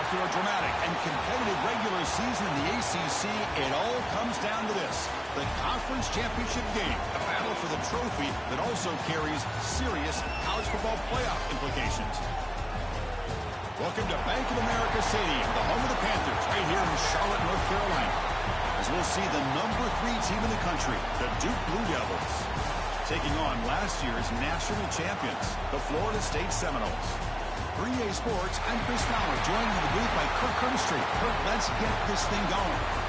After a dramatic and competitive regular season in the ACC, it all comes down to this: the conference championship game, a battle for the trophy that also carries serious college football playoff implications. Welcome to Bank of America Stadium, the home of the Panthers, right here in Charlotte, North Carolina, as we'll see the number 3 team in the country, the Duke Blue Devils, taking on last year's national champions, the Florida State Seminoles. For EA Sports, I'm Chris Fowler, joined in the booth by Kirk Curtis. Kirk, let's get this thing going.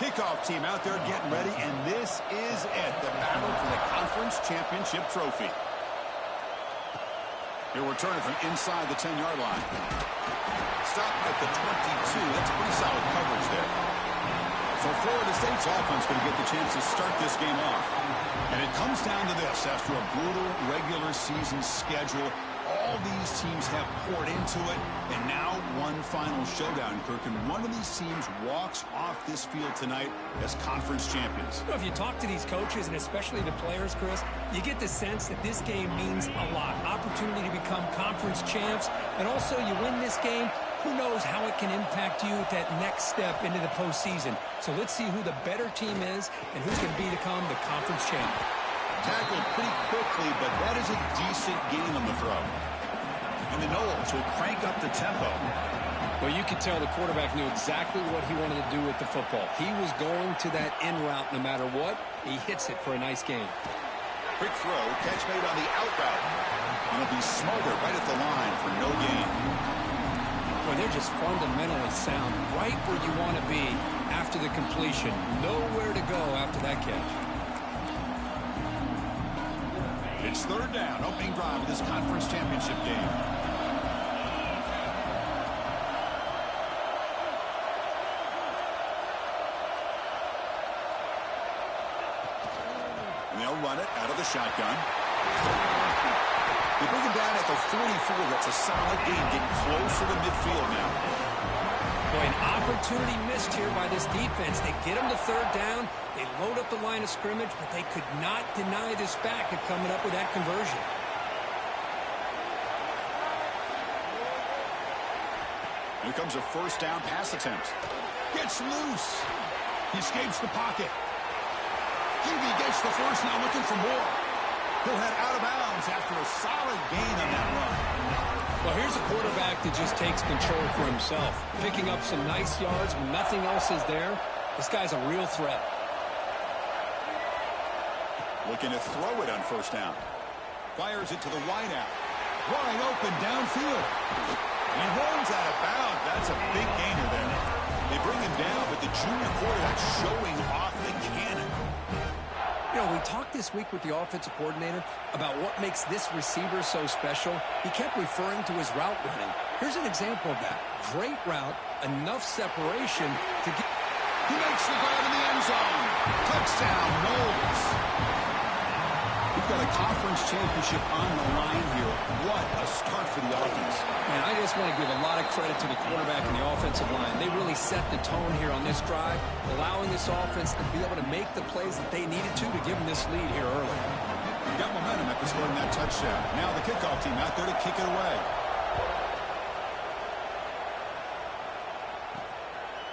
Kickoff team out there getting ready, and this is it, the battle for the conference championship trophy. Here we're turning from inside the 10-yard line. Stop at the 22. That's pretty solid coverage there. So Florida State's offense going to get the chance to start this game off. And it comes down to this: after a brutal regular season schedule, all these teams have poured into it, and now one final showdown, Kirk, and one of these teams walks off this field tonight as conference champions. You know, if you talk to these coaches, and especially the players, Chris, you get the sense that this game means a lot. Opportunity to become conference champs, and also you win this game, who knows how it can impact you at that next step into the postseason. So let's see who the better team is and who's going to become the conference champ. Tackled pretty quickly, but that is a decent gain on the throw. And the Noles will crank up the tempo. Well, you could tell the quarterback knew exactly what he wanted to do with the football. He was going to that in route no matter what. He hits it for a nice gain. Quick throw, catch made on the out route. And it'll be Smolder right at the line for no gain. Boy, they're just fundamentally sound, right where you want to be after the completion. Nowhere to go after that catch. It's third down, opening drive of this conference championship game. And they'll run it out of the shotgun. They bring him down at the 44. That's a solid gain, getting closer to midfield now. Boy, an opportunity missed here by this defense. They get him to third down. They load up the line of scrimmage, but they could not deny this back of coming up with that conversion. Here comes a first down pass attempt. Gets loose. He escapes the pocket. QB gets the first, now looking for more. He'll head out of bounds after a solid gain on that run. Well, here's a quarterback that just takes control for himself, picking up some nice yards when nothing else is there. This guy's a real threat. Looking to throw it on first down. Fires it to the wideout. Wide open downfield. He runs out of bounds. That's a big gainer there. They bring him down, but the junior quarterback showing off the cannon. You know, we talked this week with the offensive coordinator about what makes this receiver so special. He kept referring to his route running. Here's an example of that. Great route, enough separation to get... He makes the grab in the end zone. Touchdown, Noles. We've got a conference championship on the line here. What a start for the offense. Man, I just want to give a lot of credit to the quarterback and the offensive line. They really set the tone here on this drive, allowing this offense to be able to make the plays that they needed to give them this lead here early. We've got momentum after scoring that touchdown. Now the kickoff team out there to kick it away.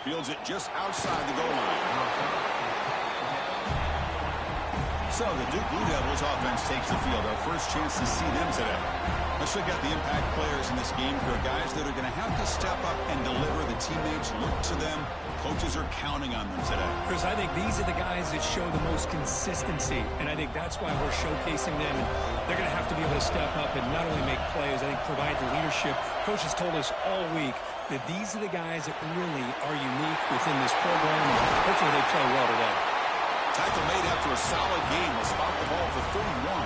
Fields it just outside the goal line. So the Duke Blue Devils offense takes the field. Our first chance to see them today. Let's look at the impact players in this game for guys that are going to have to step up and deliver. The teammates look to them. Coaches are counting on them today. Chris, I think these are the guys that show the most consistency, and I think that's why we're showcasing them. And they're going to have to be able to step up and not only make plays, I think provide the leadership. Coaches told us all week that these are the guys that really are unique within this program. Hopefully they play well today. Tackle made after a solid game. Will spot the ball for 31.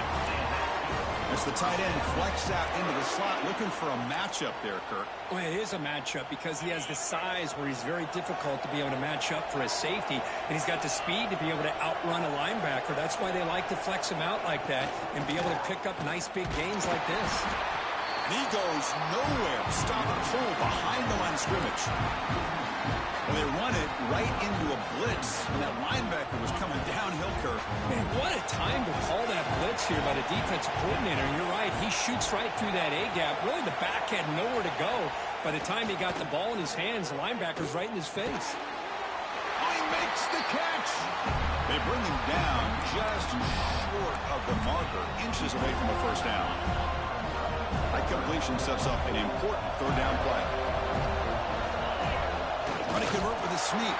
As the tight end flexed out into the slot, looking for a matchup there, Kirk. Well, it is a matchup because he has the size where he's very difficult to be able to match up for his safety, and he's got the speed to be able to outrun a linebacker. That's why they like to flex him out like that and be able to pick up nice big gains like this. And he goes nowhere. Stop and pull behind the line of scrimmage. And they run it right into a blitz, and that linebacker was coming downhill, Kirk. Man, what a time to call that blitz here by the defensive coordinator. And you're right, he shoots right through that A-gap. Really, the back had nowhere to go. By the time he got the ball in his hands, the linebacker's right in his face. He makes the catch. They bring him down just short of the marker, inches away from the first down. That completion sets up an important third down play. Trying to convert with a sneak.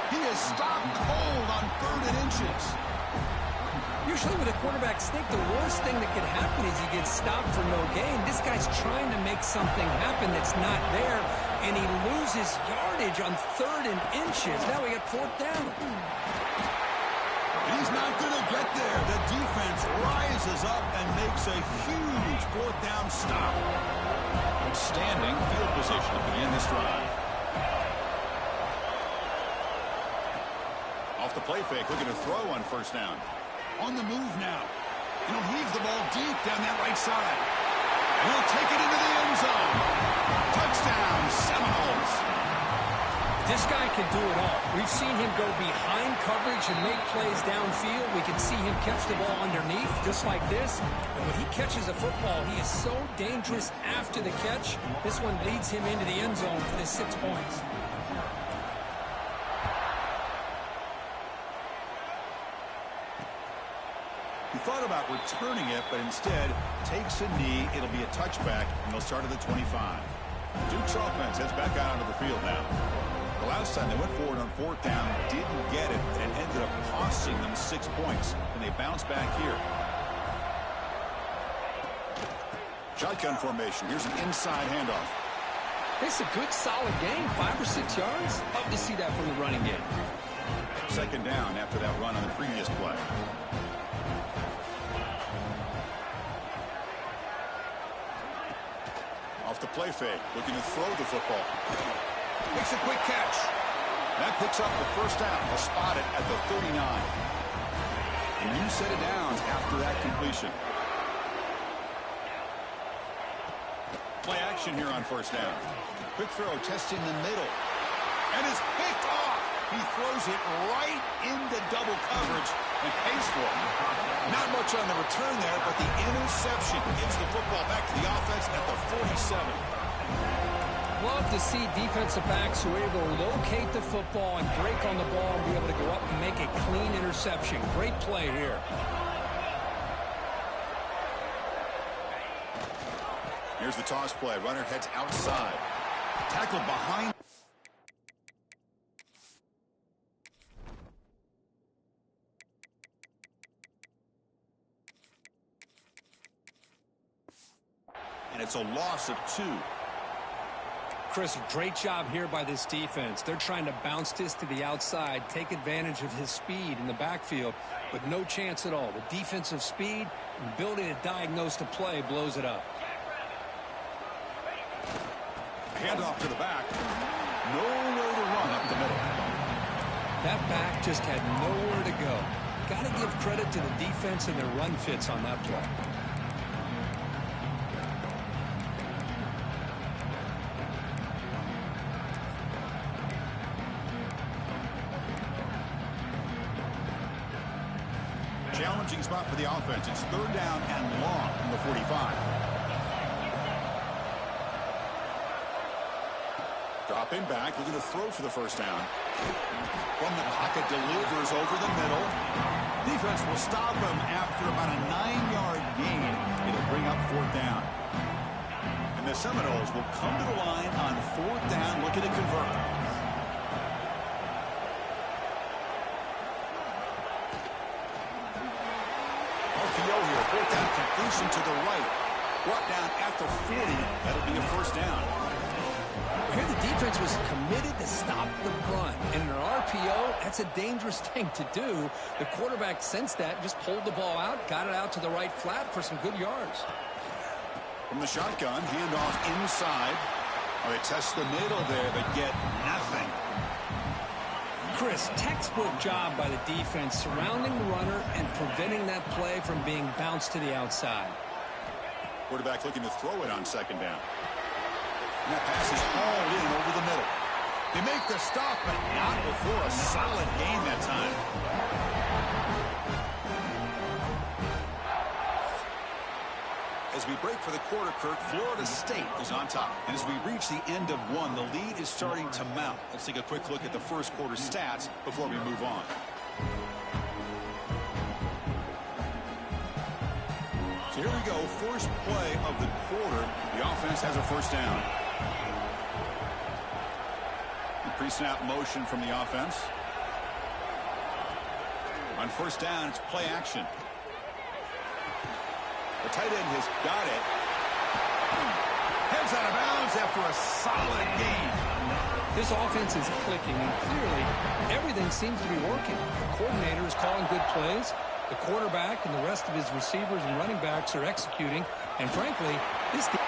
He is stopped cold on 3rd and inches. Usually with a quarterback sneak, the worst thing that could happen is he gets stopped for no gain. This guy's trying to make something happen that's not there, and he loses yardage on 3rd and inches. Now we got 4th down. He's not going to get there. The defense rises up and makes a huge 4th down stop. Outstanding field position to begin this drive. Off the play fake, looking to throw on 1st down. On the move now. And he'll heave the ball deep down that right side. And he'll take it into the end zone. Touchdown, Seminoles. This guy can do it all. We've seen him go behind coverage and make plays downfield. We can see him catch the ball underneath, just like this. And when he catches a football, he is so dangerous after the catch. This one leads him into the end zone for the 6 points. He thought about returning it, but instead takes a knee. It'll be a touchback, and they'll start at the 25. Duke's offense heads back out onto the field now. The last time they went forward on 4th down, didn't get it, and it ended up costing them 6 points. And they bounce back here. Shotgun formation. Here's an inside handoff. It's a good, solid game. 5 or 6 yards. Love to see that from the running game. 2nd down after that run on the previous play. Off the play fake, looking to throw the football. Makes a quick catch. That picks up the 1st down. They'll spot it at the 39. And you set it down after that completion. Play action here on 1st down. Quick throw, testing the middle. And is picked off. He throws it right into double coverage and pays for it. Not much on the return there, but the interception gives the football back to the offense at the 47. Love to see defensive backs who are able to locate the football and break on the ball and be able to go up and make a clean interception. Great play here. Here's the toss play. Runner heads outside. Tackled behind. And it's a loss of 2. Chris, great job here by this defense. They're trying to bounce this to the outside, take advantage of his speed in the backfield, but no chance at all. The defensive speed and ability to diagnose the play blows it up. Handoff to the back. Nowhere to run up the middle. That back just had nowhere to go. Got to give credit to the defense and their run fits on that play. Challenging spot for the offense. It's 3rd down and long from the 45. Dropping back, looking to throw for the 1st down. From the pocket, delivers over the middle. Defense will stop him after about a 9-yard gain. It'll bring up 4th down. And the Seminoles will come to the line on 4th down, looking to convert. RPO here, 4th down completion to the right. Brought down at the 40. That'll be a 1st down. Here the defense was committed to stop the run. And in an RPO, that's a dangerous thing to do. The quarterback sensed that, just pulled the ball out, got it out to the right flat for some good yards. From the shotgun, handoff inside. Oh, they test the middle there, but get nothing. Chris, textbook job by the defense surrounding the runner and preventing that play from being bounced to the outside. Quarterback looking to throw it on second down. And that pass is hauled in over the middle. They make the stop, but not before a solid gain that time. As we break for the quarter, Kirk, Florida State is on top. And as we reach the end of one, the lead is starting to mount. Let's take a quick look at the first quarter stats before we move on. So here we go, first play of the quarter. The offense has a first down. Pre-snap motion from the offense. On first down, it's play action. The tight end has got it. Heads out of bounds after a solid gain. This offense is clicking, and clearly everything seems to be working. The coordinator is calling good plays. The quarterback and the rest of his receivers and running backs are executing. And frankly, this game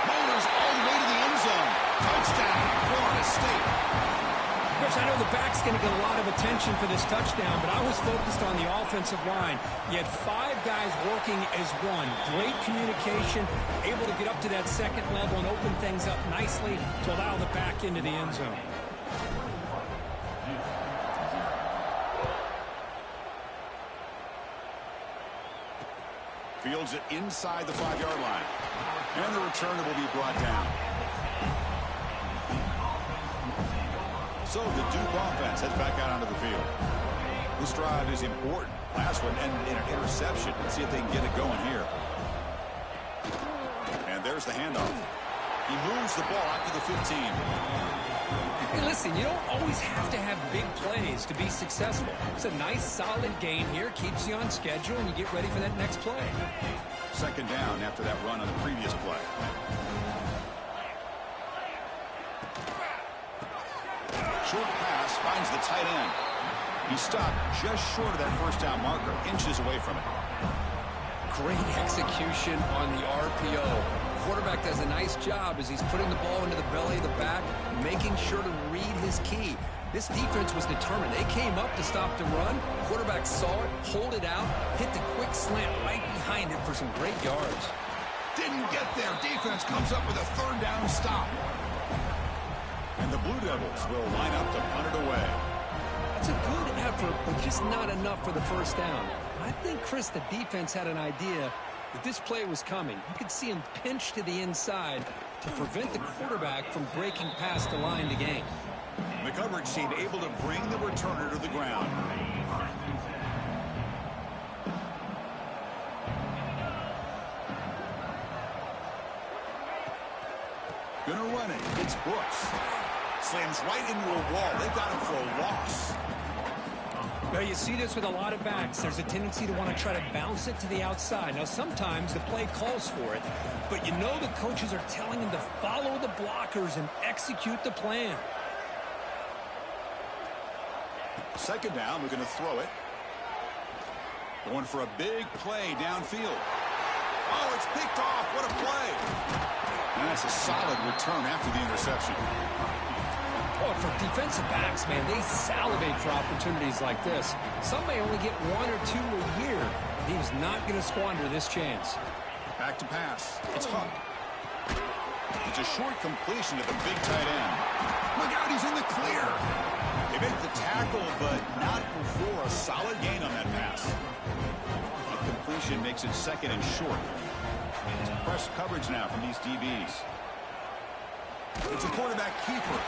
Motors all the way to the end zone. Touchdown, Florida State. Chris, I know the back's going to get a lot of attention for this touchdown, but I was focused on the offensive line. You had 5 guys working as one. Great communication, able to get up to that second level and open things up nicely to allow the back into the end zone. Fields it inside the 5-yard line. And the returner will be brought down. So the Duke offense heads back out onto the field. This drive is important. Last one ended in an interception. Let's see if they can get it going here. And there's the handoff. He moves the ball out to the 15. Hey, listen, you don't always have to have big plays to be successful. It's a nice, solid gain here. Keeps you on schedule, and you get ready for that next play. Second down after that run on the previous play. Short pass finds the tight end. He stopped just short of that first down marker, inches away from it. Great execution on the RPO. Quarterback does a nice job as he's putting the ball into the belly of the back, making sure to read his key. This defense was determined. They came up to stop the run. Quarterback saw it, pulled it out, hit the quick slant right behind it for some great yards. Didn't get there. Defense comes up with a third down stop. And the Blue Devils will line up to punt it away. It's a good effort, but just not enough for the first down. I think, Chris, the defense had an idea that this play was coming. You could see him pinch to the inside to prevent the quarterback from breaking past the line to gain. The coverage team able to bring the returner to the ground. Gonna run it. It's Brooks. Slams right into a wall. They got him for a loss. Well, you see this with a lot of backs. There's a tendency to want to try to bounce it to the outside. Now, sometimes the play calls for it, but you know the coaches are telling them to follow the blockers and execute the plan. Second down, we're going to throw it. Going for a big play downfield. Oh, it's picked off. What a play. And that's a solid return after the interception. Oh, for defensive backs, man, they salivate for opportunities like this. Some may only get 1 or 2 a year. He was not going to squander this chance. Back to pass. It's Huck. It's a short completion to the big tight end. Look out, he's in the clear. They make the tackle, but not before a solid gain on that pass. The completion makes it second and short. It's press coverage now from these DBs. It's a quarterback keeper.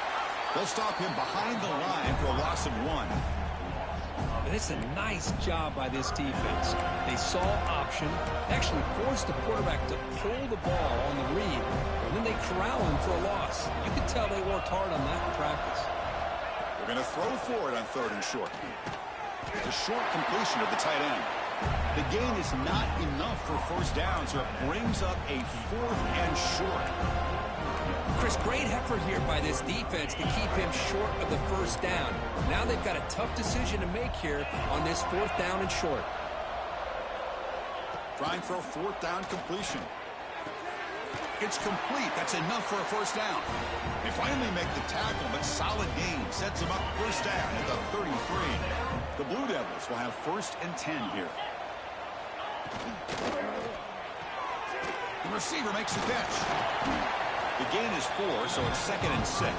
They'll stop him behind the line for a loss of 1. It's a nice job by this defense. They saw option, actually forced the quarterback to pull the ball on the read, and then they corral him for a loss. You could tell they worked hard on that in practice. They're going to throw for it on 3rd and short. It's a short completion of the tight end. The gain is not enough for first down, so it brings up a 4th and short. Chris, great effort here by this defense to keep him short of the first down. Now they've got a tough decision to make here on this 4th down and short. Trying for a 4th down completion. It's complete. That's enough for a first down. They finally make the tackle, but solid gain sets them up first down at the 33. The Blue Devils will have 1st and 10 here. The receiver makes the catch. The gain is 4, so it's 2nd and 6.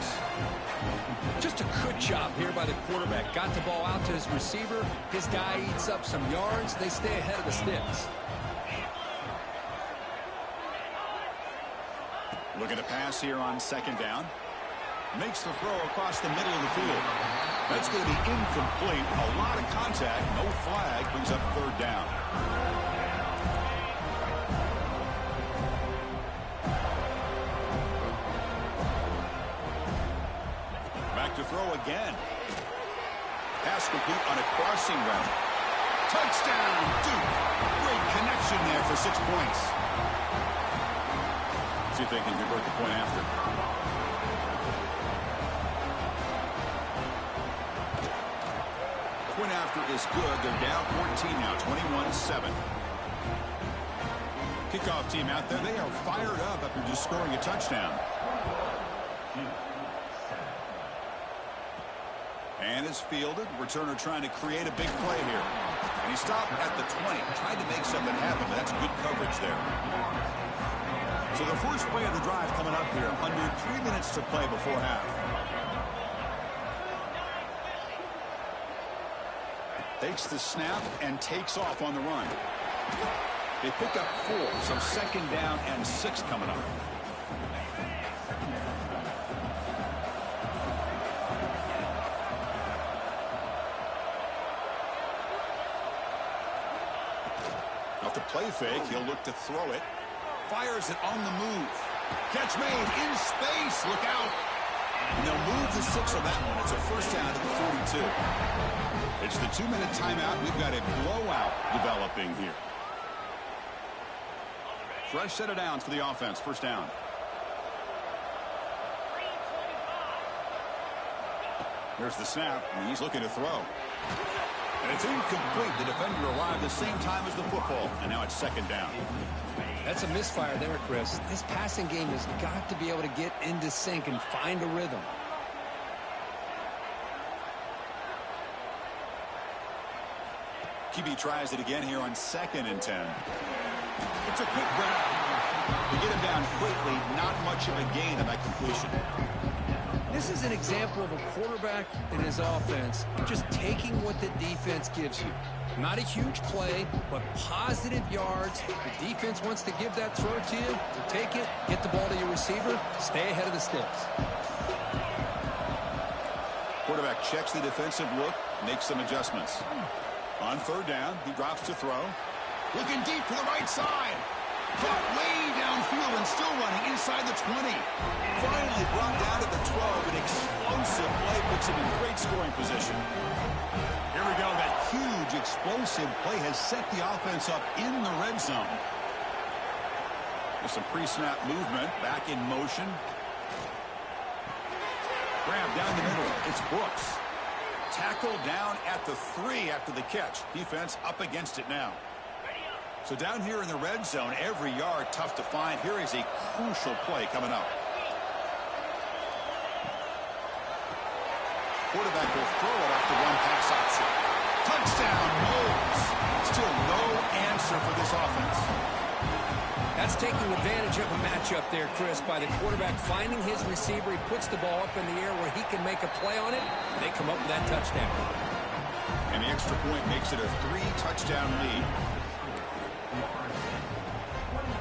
Just a good job here by the quarterback. Got the ball out to his receiver. His guy eats up some yards. They stay ahead of the sticks. Looking to pass here on 2nd down. Makes the throw across the middle of the field. That's going to be incomplete. A lot of contact. No flag. Brings up 3rd down. Back to throw again. Pass complete on a crossing route. Touchdown, Duke. Great connection there for 6 points. See if they can convert the point after. Point after is good. They're down 14 now, 21-7. Kickoff team out there. They are fired up after just scoring a touchdown. And it's fielded. Returner trying to create a big play here. And he stopped at the 20. Tried to make something happen, but that's good coverage there. So the first play of the drive coming up here. Under 3 minutes to play before half. Takes the snap and takes off on the run. They pick up 4, so 2nd down and 6 coming up. Off the play fake, he'll look to throw it. Fires it on the move. Catch made in space. Look out. And they'll move the 6 on that one. It's a first down at the 42. It's the 2-minute timeout. We've got a blowout developing here. Fresh set of downs for the offense. First down. There's the snap, and he's looking to throw. And it's incomplete. The defender arrived the same time as the football, and now it's 2nd down. That's a misfire there, Chris. This passing game has got to be able to get into sync and find a rhythm. QB tries it again here on 2nd and 10. It's a quick grab. To get him down quickly, not much of a gain on that completion. This is an example of a quarterback and his offense just taking what the defense gives you. Not a huge play, but positive yards. The defense wants to give that throw to you. You take it, get the ball to your receiver, stay ahead of the sticks. Quarterback checks the defensive look, makes some adjustments. On 3rd down, he drops to throw. Looking deep to the right side. Caught way downfield and still running inside the 20. Finally brought down to the 12. An explosive play puts him in great scoring position. Here we go. That huge explosive play has set the offense up in the red zone. With some pre-snap movement, back in motion. Grab down the middle. It's Brooks. Tackle down at the 3 after the catch. Defense up against it now. So down here in the red zone, every yard tough to find. Here is a crucial play coming up. Quarterback will throw it off the one pass option. Touchdown, Knowles. Still no answer for this offense. That's taking advantage of a matchup there, Chris, by the quarterback finding his receiver. He puts the ball up in the air where he can make a play on it. They come up with that touchdown. And the extra point makes it a 3-touchdown lead.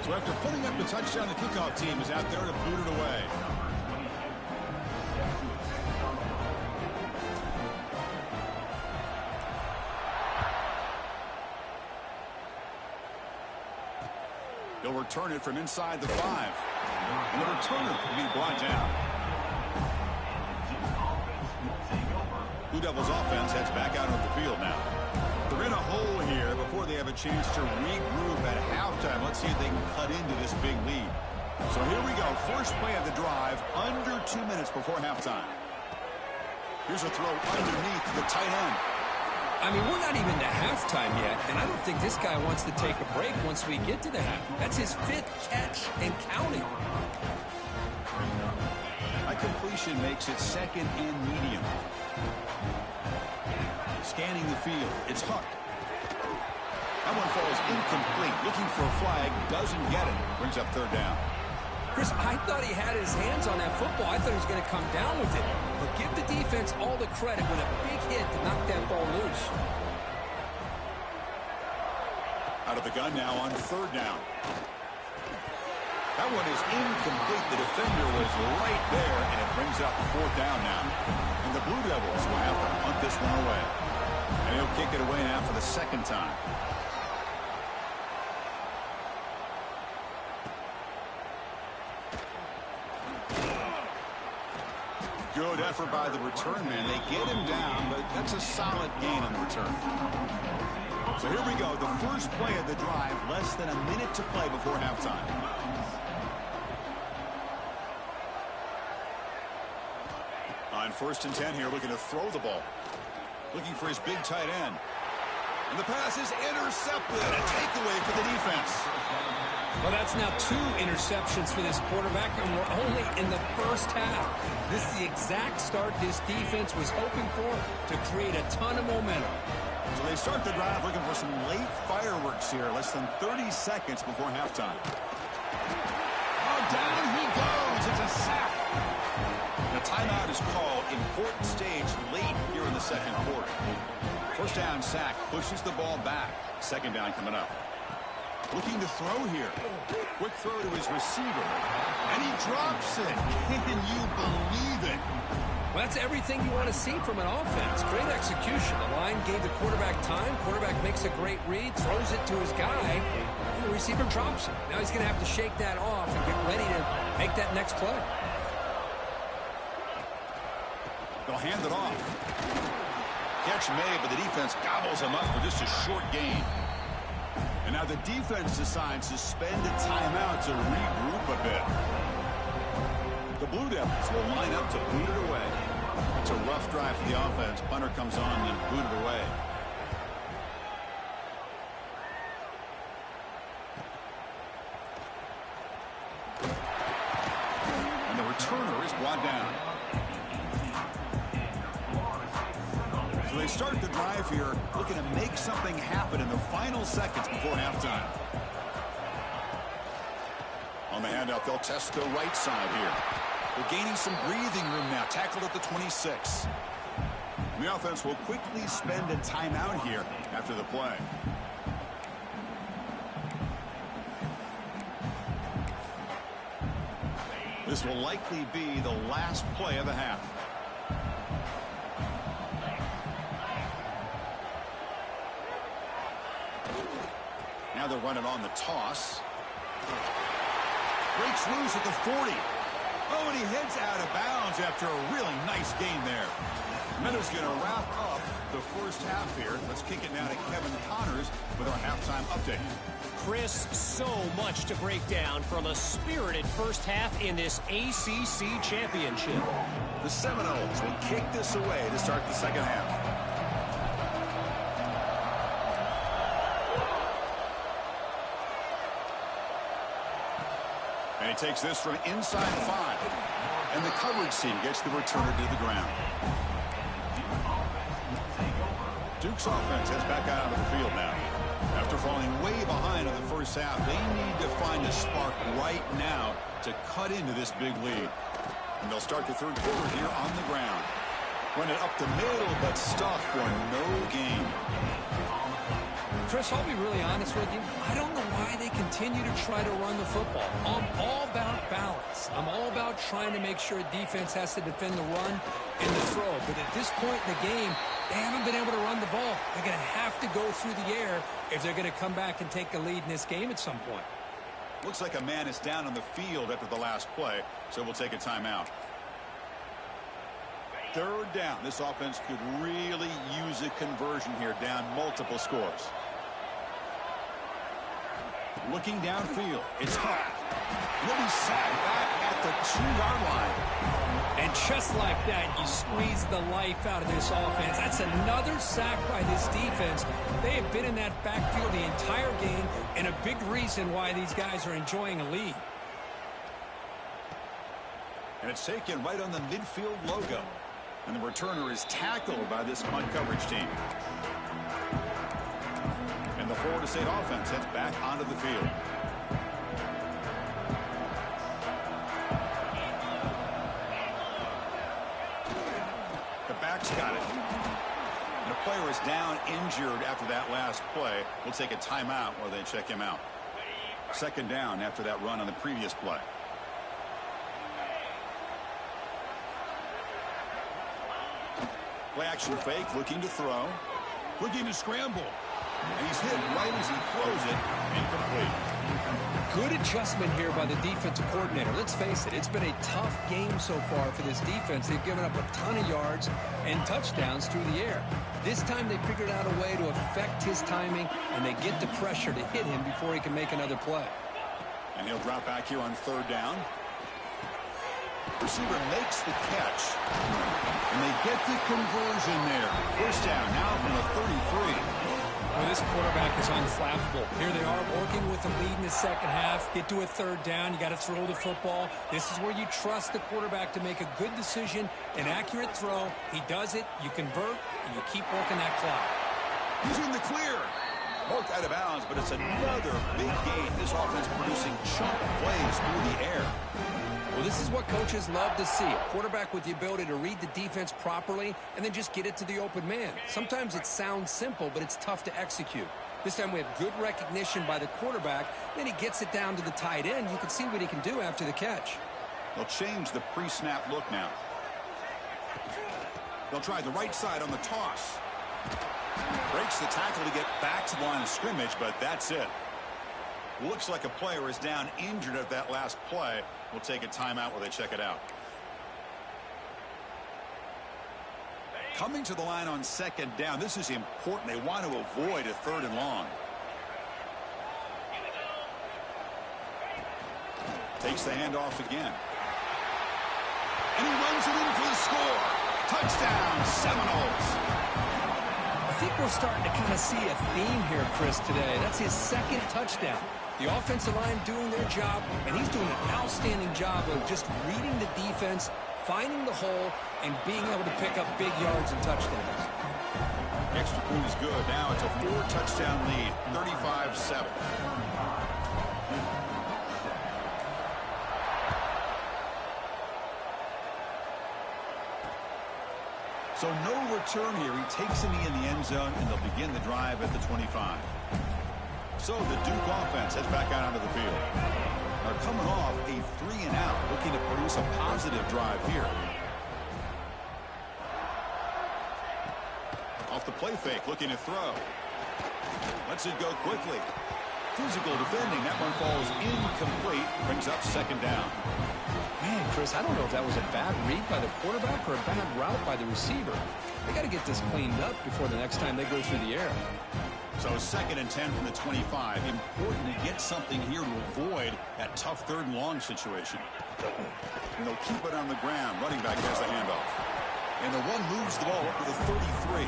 So after putting up the touchdown, the kickoff team is out there to boot it away. They'll return it from inside the 5. And the returner will be brought down. Blue Devils offense heads back out of the field now. They're in a hole here before they have a chance to regroup at halftime. Let's see if they can cut into this big lead. So here we go. First play of the drive, under 2 minutes before halftime. Here's a throw underneath the tight end. I mean, we're not even to halftime yet, and I don't think this guy wants to take a break once we get to the half. That's his 5th catch and counting. That completion makes it 2nd and medium. Scanning the field. It's Huck. That one falls incomplete. Looking for a flag. Doesn't get it. Brings up 3rd down. Chris, I thought he had his hands on that football. I thought he was going to come down with it. But give the defense all the credit with a big hit to knock that ball loose. Out of the gun now on 3rd down. That one is incomplete. The defender was right there, and it brings up 4th down now. And the Blue Devils will have to punt this one away. And he'll kick it away now for the 2nd time. Good effort by the return man. They get him down, but that's a solid gain on the return. So here we go. The first play of the drive. Less than a minute to play before halftime. On 1st and 10 here, looking to throw the ball. Looking for his big tight end. And the pass is intercepted. A takeaway for the defense. Well, that's now 2 interceptions for this quarterback, and we're only in the first half. This is the exact start this defense was hoping for to create a ton of momentum. So they start the drive looking for some late fireworks here. Less than 30 seconds before halftime. Oh, down he goes. It's a sack. The timeout is called. Important stage late here in the 2nd quarter. 1st down sack pushes the ball back. 2nd down coming up. Looking to throw here. Quick throw to his receiver. And he drops it. Can you believe it? Well, that's everything you want to see from an offense. Great execution. The line gave the quarterback time. Quarterback makes a great read, throws it to his guy, and the receiver drops it. Now he's going to have to shake that off and get ready to make that next play. They'll hand it off. Catch made, but the defense gobbles him up for just a short gain. And now the defense decides to spend a timeout to regroup a bit. The Blue Devils will line up to boot it away. It's a rough drive for the offense. Punter comes on and boot it away. And the returner is brought down. So they start the drive here, looking to make something happen in the final seconds before halftime. On the handout, they'll test the right side here. They're gaining some breathing room now, tackled at the 26. The offense will quickly spend a timeout here after the play. This will likely be the last play of the half. Now they're running on the toss. Breaks loose at the 40. Oh, and he heads out of bounds after a really nice gain there. Meadows going to wrap up the first half here. Let's kick it now to Kevin Connors with our halftime update. Chris, so much to break down from a spirited first half in this ACC championship. The Seminoles will kick this away to start the second half. And he takes this from inside 5. And the coverage team gets the returner to the ground. Duke's offense heads back out onto the field now. After falling way behind in the first half, they need to find a spark right now to cut into this big lead. And they'll start the third quarter here on the ground. Run it up the middle, but stuffed for no gain. Chris, I'll be really honest with you. I don't know why they continue to try to run the football. I'm all about balance. I'm all about trying to make sure defense has to defend the run and the throw. But at this point in the game, they haven't been able to run the ball. They're going to have to go through the air if they're going to come back and take a lead in this game at some point. Looks like a man is down on the field after the last play, so we'll take a timeout. Third down. This offense could really use a conversion here, down multiple scores. Looking downfield, it's Huck. He'll be sacked back at the 2-yard line. And just like that, you squeeze the life out of this offense. That's another sack by this defense. They have been in that backfield the entire game, and a big reason why these guys are enjoying a lead. And it's taken right on the midfield logo. And the returner is tackled by this punt coverage team. And the Florida State offense heads back onto the field. The back's got it. And the player is down injured after that last play. We'll take a timeout while they check him out. Second down after that run on the previous play. Play action fake, looking to throw. Looking to scramble. And he's hit right as he throws it. Incomplete. Good adjustment here by the defensive coordinator. Let's face it, it's been a tough game so far for this defense. They've given up a ton of yards and touchdowns through the air. This time they figured out a way to affect his timing, and they get the pressure to hit him before he can make another play. And he'll drop back here on third down. Receiver makes the catch. And they get the conversion there. First down now from the 33. Well, this quarterback is unflappable. Here they are working with the lead in the second half. Get to a third down. You got to throw the football. This is where you trust the quarterback to make a good decision, an accurate throw. He does it. You convert, and you keep working that clock. He's in the clear. Marked out of bounds, but it's another big gain. This offense producing chunk plays through the air. Well, this is what coaches love to see. A quarterback with the ability to read the defense properly and then just get it to the open man. Sometimes it sounds simple, but it's tough to execute. This time we have good recognition by the quarterback. Then he gets it down to the tight end. You can see what he can do after the catch. They'll change the pre-snap look now. They'll try the right side on the toss. Breaks the tackle to get back to the line of scrimmage, but that's it. Looks like a player is down injured at that last play. We'll take a timeout while they check it out. Coming to the line on second down. This is important. They want to avoid a third and long. Takes the handoff again. And he runs it in for the score. Touchdown, Seminoles. I think we're starting to kind of see a theme here, Chris, today. That's his second touchdown. The offensive line doing their job, and he's doing an outstanding job of just reading the defense, finding the hole, and being able to pick up big yards and touchdowns. Extra point is good. Now it's a 4-touchdown lead, 35-7. So no return here. He takes the knee in the end zone, and they'll begin the drive at the 25. So the Duke offense heads back out onto the field. They're coming off a 3-and-out, looking to produce a positive drive here. Off the play fake, looking to throw. Lets it go quickly. Physical defending. That one falls incomplete. Brings up second down. Man, Chris, I don't know if that was a bad read by the quarterback or a bad route by the receiver. They got to get this cleaned up before the next time they go through the air. So 2nd and 10 from the 25. Important to get something here to avoid that tough third and long situation. And they'll keep it on the ground. Running back has the handoff. And the one moves the ball up to the 33.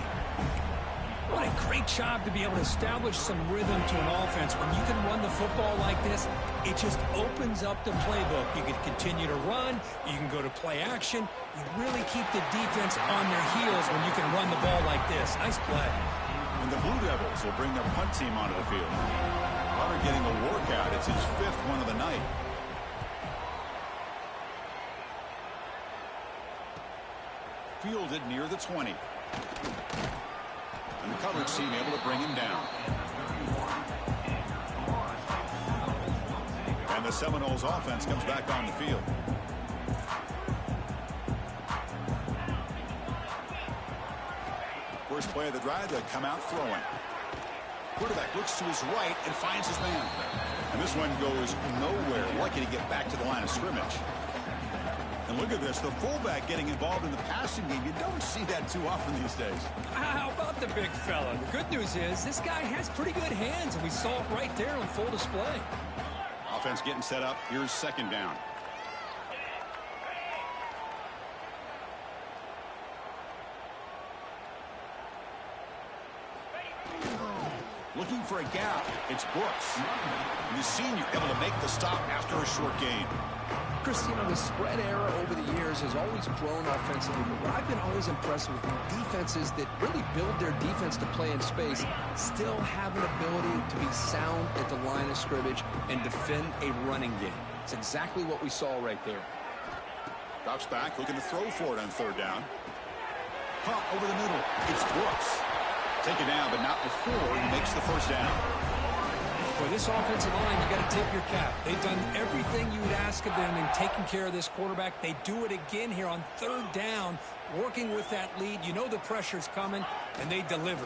What a great job to be able to establish some rhythm to an offense. When you can run the football like this, it just opens up the playbook. You can continue to run. You can go to play action. You really keep the defense on their heels when you can run the ball like this. Nice play. And the Blue Devils will bring their punt team onto the field. Hunter getting a workout. It's his 5th one of the night. Fielded near the 20. And the coverage team able to bring him down. And the Seminoles offense comes back on the field. First play of the drive, they come out throwing. Quarterback looks to his right and finds his man. And this one goes nowhere. Lucky to get back to the line of scrimmage. And look at this, the fullback getting involved in the passing game. You don't see that too often these days. How about the big fella? The good news is this guy has pretty good hands, and we saw it right there on full display. Offense getting set up. Here's second down. Looking for a gap. It's Brooks. The senior able to make the stop after a short gain. Chris, you know, the spread era over the years has always grown offensively, but what I've been always impressed with defenses that really build their defense to play in space still have an ability to be sound at the line of scrimmage and defend a running game. It's exactly what we saw right there. Drops back, looking to throw for it on third down. Pump over the middle. It's Brooks. Take it down, but not before he makes the first down. For this offensive line, you got to tip your cap. They've done everything you would ask of them in taking care of this quarterback. They do it again here on third down, working with that lead. You know the pressure's coming, and they deliver.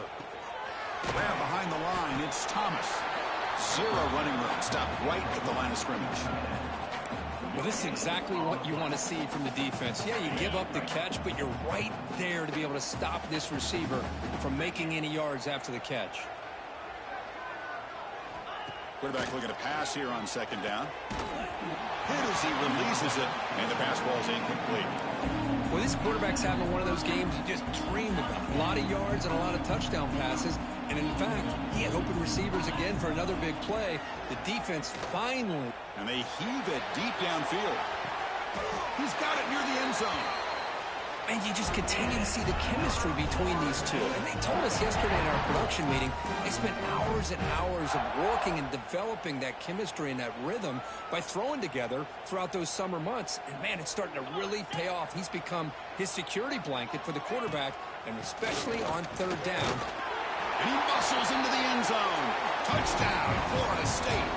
Grab behind the line. It's Thomas. Zero running room. Stopped right at the line of scrimmage. Well, this is exactly what you want to see from the defense. Yeah, you give up the catch, but you're right there to be able to stop this receiver from making any yards after the catch. Quarterback looking to pass here on second down. Hit as he releases it, and the pass ball is incomplete. Well, this quarterback's having one of those games you just dreamed about. A lot of yards and a lot of touchdown passes. And in fact, he had open receivers again for another big play. The defense finally. And they heave it deep downfield. He's got it near the end zone. And you just continue to see the chemistry between these two. And they told us yesterday in our production meeting, they spent hours and hours of working and developing that chemistry and that rhythm by throwing together throughout those summer months. And, man, it's starting to really pay off. He's become his security blanket for the quarterback, and especially on third down. And he muscles into the end zone. Touchdown, Florida State.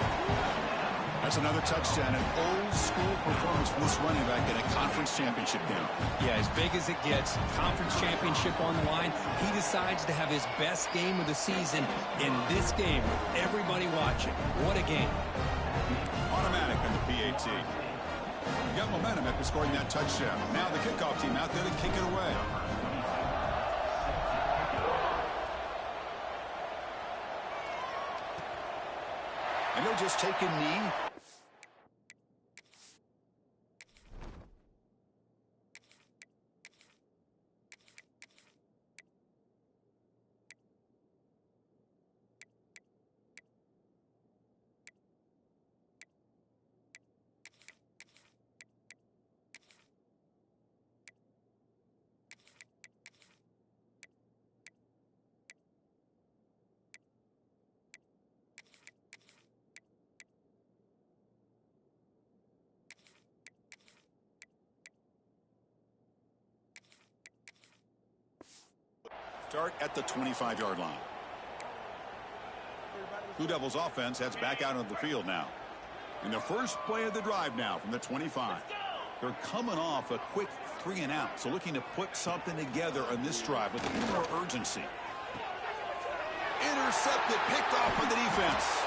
That's another touchdown, an old-school performance from this running back in a conference championship game. Yeah, as big as it gets, conference championship on the line. He decides to have his best game of the season in this game with everybody watching. What a game. Automatic on the PAT. You got momentum after scoring that touchdown. Now the kickoff team out there to kick it away. And he'll just take a knee. Start at the 25-yard line. Blue Devils offense heads back out onto the field now. In the first play of the drive now from the 25. They're coming off a quick 3-and-out, so looking to put something together on this drive with a little more urgency. Intercepted, picked off on the defense.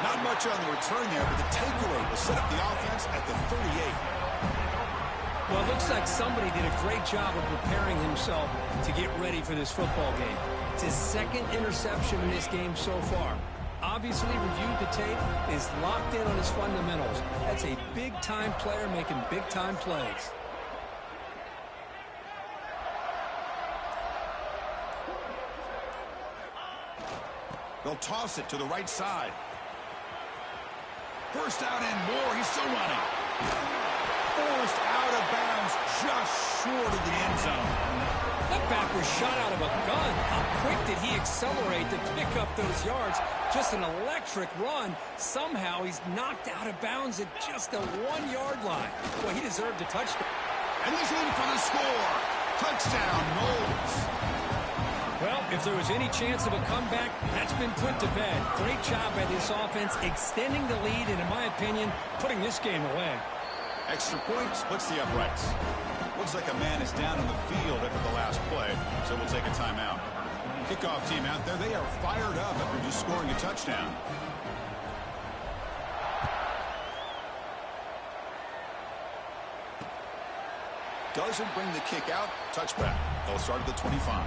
Not much on the return there, but the takeaway will set up the offense at the 38. Well, it looks like somebody did a great job of preparing himself to get ready for this football game. It's his second interception in this game so far. Obviously reviewed the tape, is locked in on his fundamentals. That's a big-time player making big-time plays. They'll toss it to the right side. First down and more. He's still running. Forced out of bounds just short of the end zone. That back was shot out of a gun. How quick did he accelerate to pick up those yards? Just an electric run. Somehow he's knocked out of bounds at just the 1-yard line. Well, he deserved a touchdown. And he's in for the score. Touchdown, Knowles. Well, if there was any chance of a comeback, that's been put to bed. Great job by this offense extending the lead and, in my opinion, putting this game away. Extra point splits the uprights. Looks like a man is down on the field after the last play, so we'll take a timeout. Kickoff team out there, they are fired up after just scoring a touchdown. Doesn't bring the kick out. Touchback. They'll start at the 25.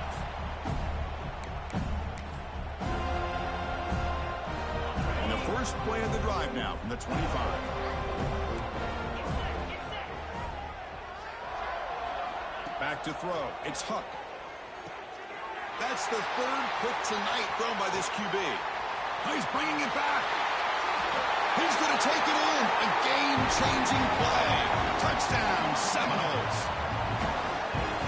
first play of the drive now from the 25. Back to throw. It's Huck. That's the third pick tonight thrown by this QB. He's bringing it back. He's going to take it in. A game-changing play. Touchdown, Seminoles.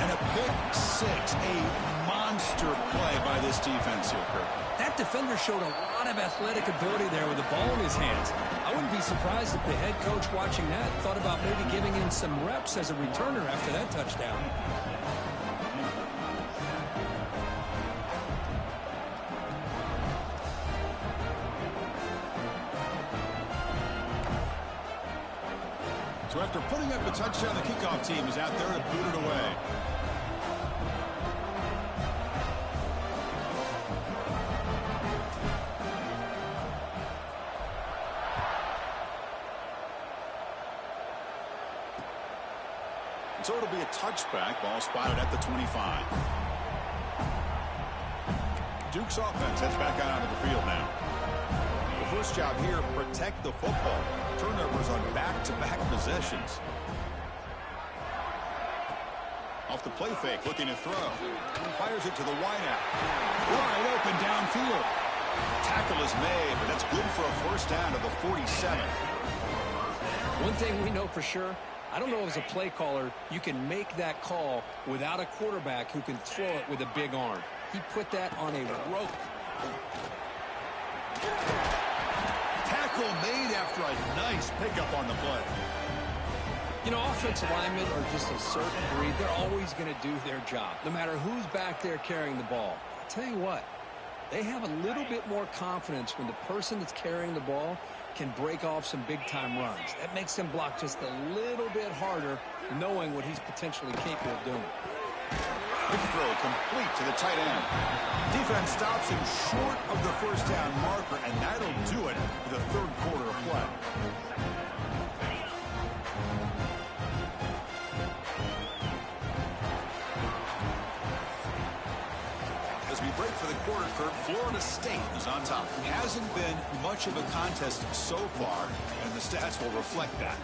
And a pick six. A monster play by this defense here, Kurt. That defender showed a lot of athletic ability there with the ball in his hands. I wouldn't be surprised if the head coach watching that thought about maybe giving him some reps as a returner after that touchdown. So after putting up a touchdown, the kickoff team is out there to boot it away. So it'll be a touchback. Ball spotted at the 25. Duke's offense heads back out onto the field now. The first job here, protect the football. Turnovers on back-to-back possessions. Off the play fake, looking to throw. Fires it to the wideout. Wide open downfield. Tackle is made, but that's good for a first down to the 47. One thing we know for sure, I don't know as a play caller, you can make that call without a quarterback who can throw it with a big arm. He put that on a rope. Tackle made after a nice pickup on the play. You know, offensive linemen are just a certain breed. They're always going to do their job, no matter who's back there carrying the ball. I'll tell you what, they have a little bit more confidence when the person that's carrying the ball can break off some big-time runs. That makes them block just a little bit harder, knowing what he's potentially capable of doing. Quick throw complete to the tight end. Defense stops him short of the first down marker, and that'll do it for the third quarter of play. As we break for the quarter, Kurt, Florida State is on top. It hasn't been much of a contest so far, and the stats will reflect that.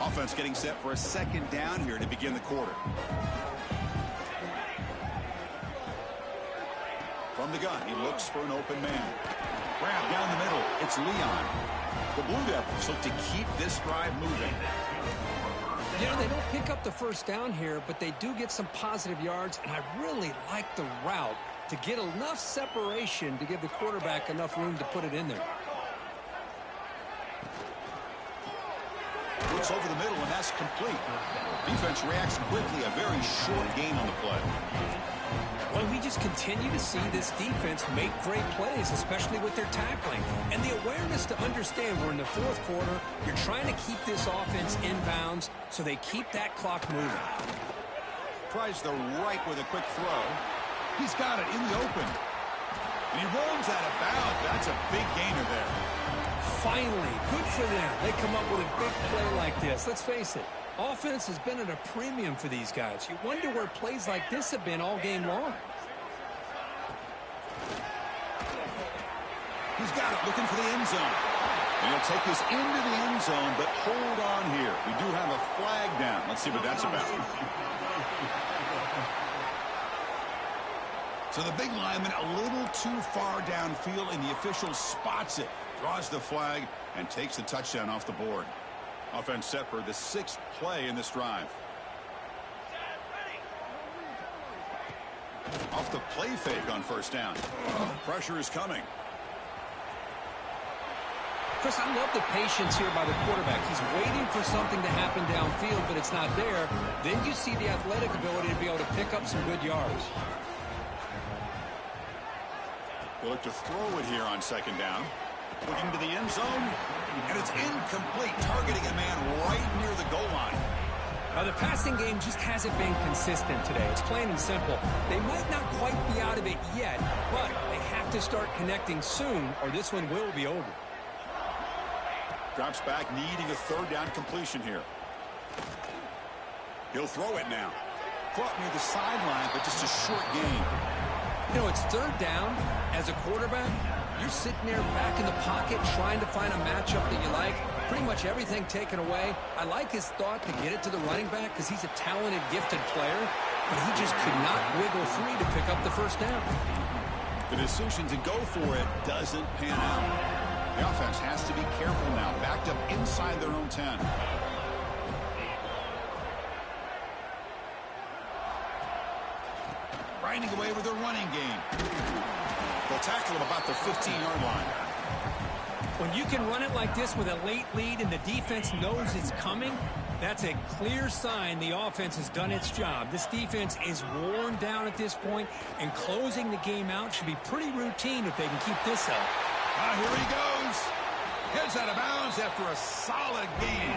Offense getting set for a second down here to begin the quarter. From the gun, he looks for an open man. Grab down the middle. It's Leon. The Blue Devils look to keep this drive moving. You know, they don't pick up the first down here, but they do get some positive yards, and I really like the route to get enough separation to give the quarterback enough room to put it in there. Looks over the middle, and that's complete. Defense reacts quickly. A very short gain on the play. Well, we just continue to see this defense make great plays, especially with their tackling. And the awareness to understand we're in the fourth quarter, you're trying to keep this offense in bounds so they keep that clock moving. Tries the right with a quick throw. He's got it in the open. And he rolls out of bounds. That's a big gainer there. Finally, good for them. They come up with a big play like this. Let's face it, offense has been at a premium for these guys. You wonder where plays like this have been all game long. He's got it, looking for the end zone. And he'll take this into the end zone, but hold on here. We do have a flag down. Let's see what that's about. So the big lineman a little too far downfield, and the official spots it, draws the flag, and takes the touchdown off the board. Offense set for the sixth play in this drive. Off the play fake on first down. Pressure is coming. Chris, I love the patience here by the quarterback. He's waiting for something to happen downfield, but it's not there. Then you see the athletic ability to be able to pick up some good yards. We'll look to throw it here on second down. Looking to the end zone, and it's incomplete, targeting a man right near the goal line. Now, the passing game just hasn't been consistent today. It's plain and simple. They might not quite be out of it yet, but they have to start connecting soon, or this one will be over. Drops back, needing a third down completion here. He'll throw it now. Caught near the sideline, but just a short gain. You know, it's third down. As a quarterback, you're sitting there back in the pocket trying to find a matchup that you like. Pretty much everything taken away. I like his thought to get it to the running back because he's a talented, gifted player, but he just could not wiggle free to pick up the first down. The decision to go for it doesn't pan out. The offense has to be careful now, backed up inside their own 10. Grinding away with their running game. They'll tackle him about the 15-yard line. When you can run it like this with a late lead and the defense knows it's coming, that's a clear sign the offense has done its job. This defense is worn down at this point, and closing the game out should be pretty routine if they can keep this up. Here he goes. Heads out of bounds after a solid gain.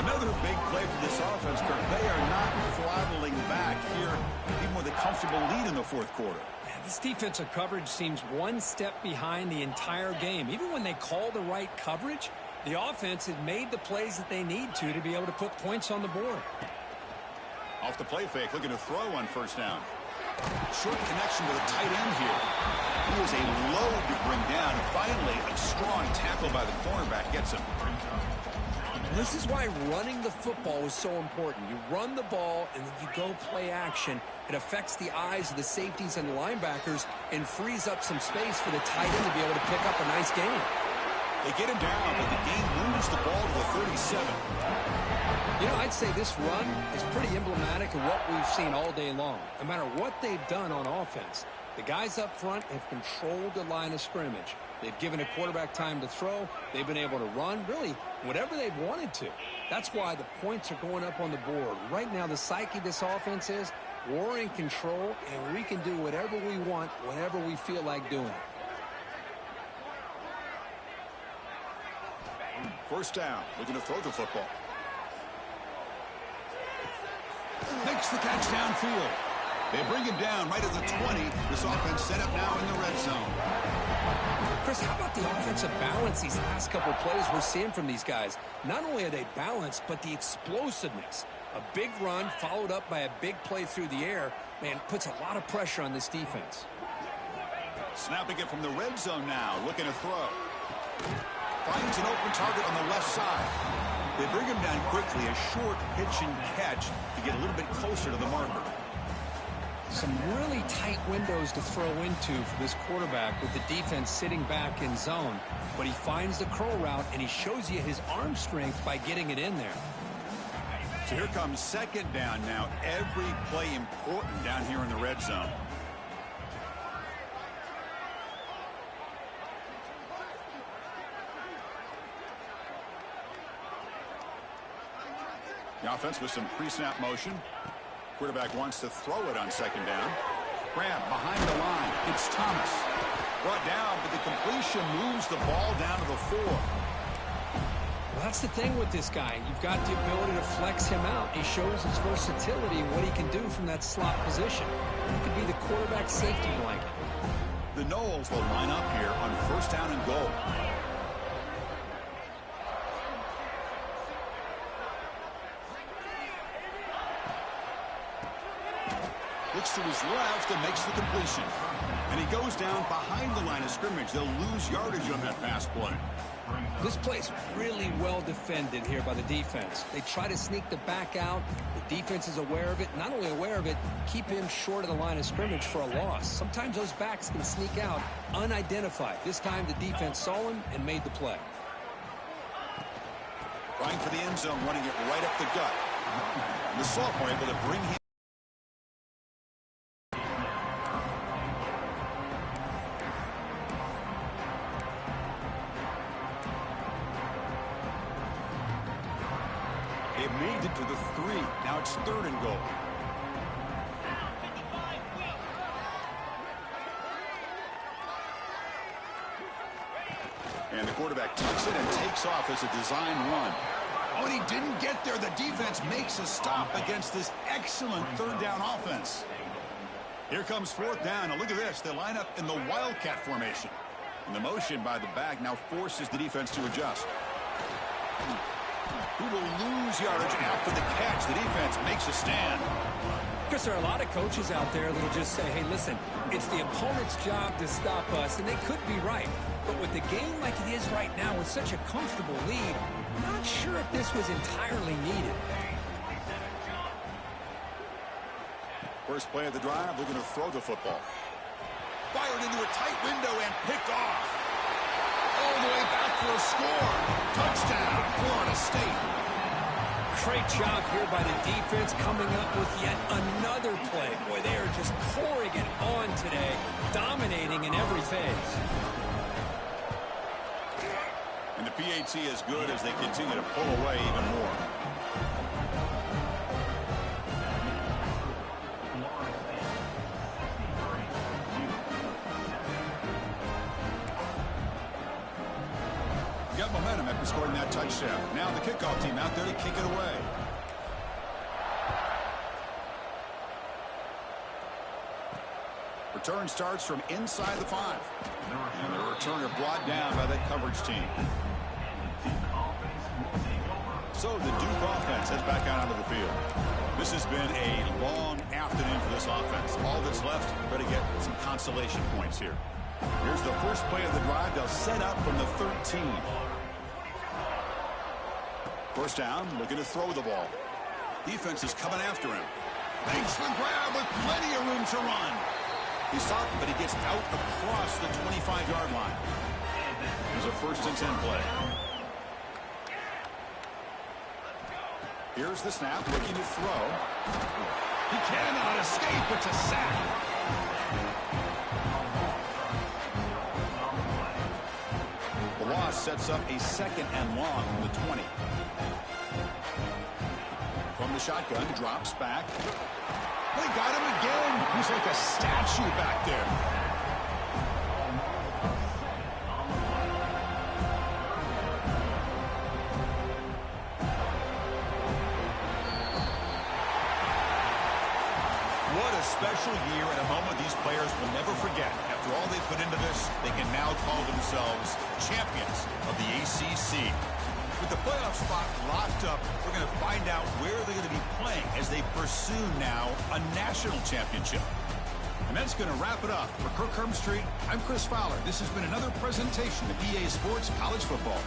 Another big play for this offense, Kirk. They are not throttling back here, even with a comfortable lead in the fourth quarter. This defensive coverage seems one step behind the entire game. Even when they call the right coverage, the offense has made the plays that they need to be able to put points on the board. Off the play fake, looking to throw on first down. Short connection with a tight end here. He was a load to bring down. Finally, a strong tackle by the cornerback gets him. This is why running the football is so important. You run the ball, and then you go play action. It affects the eyes of the safeties and the linebackers and frees up some space for the tight end to be able to pick up a nice gain. They get him down, but the game moves the ball to the 37. You know, I'd say this run is pretty emblematic of what we've seen all day long. No matter what they've done on offense, the guys up front have controlled the line of scrimmage. They've given a quarterback time to throw. They've been able to run, really, whatever they've wanted to. That's why the points are going up on the board. Right now, the psyche of this offense is we're in control, and we can do whatever we want, whenever we feel like doing it. First down, looking to throw the football. Makes the catch downfield. They bring him down right at the 20. This offense set up now in the red zone. Chris, how about the offensive balance these last couple of plays we're seeing from these guys? Not only are they balanced, but the explosiveness. A big run followed up by a big play through the air, man, puts a lot of pressure on this defense. Snapping it from the red zone now, looking to throw. Finds an open target on the left side. They bring him down quickly, a short pitch and catch to get a little bit closer to the marker. Some really tight windows to throw into for this quarterback with the defense sitting back in zone. But he finds the curl route, and he shows you his arm strength by getting it in there. So here comes second down now. Every play important down here in the red zone. The offense with some pre-snap motion. Quarterback wants to throw it on second down. Grab behind the line. It's Thomas. Brought down, but the completion moves the ball down to the 4. Well, that's the thing with this guy. You've got the ability to flex him out. He shows his versatility and what he can do from that slot position. He could be the quarterback safety blanket. The Noles will line up here on first down and goal. Looks to his left and makes the completion. And he goes down behind the line of scrimmage. They'll lose yardage on that pass play. This play's really well defended here by the defense. They try to sneak the back out. The defense is aware of it. Not only aware of it, keep him short of the line of scrimmage for a loss. Sometimes those backs can sneak out unidentified. This time the defense saw him and made the play. Trying for the end zone, running it right up the gut. And the sophomore able to bring him. Made it to the 3. Now it's third and goal. And the quarterback tucks it and takes off as a design run. Oh, and he didn't get there. The defense makes a stop against this excellent third down offense. Here comes fourth down. Now look at this. They line up in the Wildcat formation. And the motion by the back now forces the defense to adjust. who will lose yardage after the catch. The defense makes a stand. Because there are a lot of coaches out there that will just say, hey, listen, it's the opponent's job to stop us, and they could be right. But with the game like it is right now with such a comfortable lead, I'm not sure if this was entirely needed. First play of the drive, they're going to throw the football. Fired into a tight window and picked off. All the way back for a score. Touchdown, Florida State. Great job here by the defense coming up with yet another play. Boy, they are just pouring it on today, dominating in every phase. And the PAT is good as they continue to pull away even more. Got momentum after scoring that touchdown. Now the kickoff team out there to kick it away. Return starts from inside the 5. And the returner brought down by that coverage team. So the Duke offense heads back out onto the field. This has been a long afternoon for this offense. All that's left, better get some consolation points here. Here's the first play of the drive. They'll set up from the 13. First down, looking to throw the ball. Defense is coming after him. Makes the grab with plenty of room to run. He's stopped, but he gets out across the 25-yard line. There's a 1st and 10 play. Here's the snap, looking to throw. He cannot escape. It's a sack. The loss sets up a 2nd and long from the 20. From the shotgun, drops back. They got him again. He's like a statue back there. What a special year and a moment these players will never forget. After all they put into this, they can now call themselves champions of the ACC. With the playoff spot locked up, we're going to find out where they're going to be playing as they pursue now a national championship. And that's going to wrap it up. For Kirk Hermstreet, I'm Chris Fowler. This has been another presentation of EA Sports College Football.